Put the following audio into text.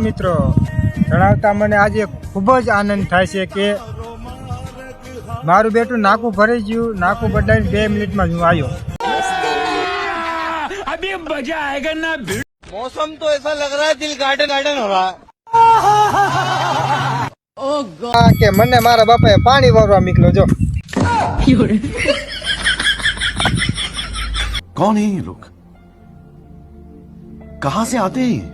મિત્રો જણાવતા મને આજે ખૂબ જ આનંદ થાય છે કે મારું બેટું નાકું ભરાઈ ગયું, નાકું બદલાઈને 2 મિનિટમાં હું આવ્યો। अभी मजा आएगा ना। मौसम तो ऐसा लग रहा है दिल गार्डन गार्डन हो रहा है। કે મને મારા બાપાએ પાણી વારવા મોકલ્યો જો। कौन है ये लोग, कहां से आते हैं?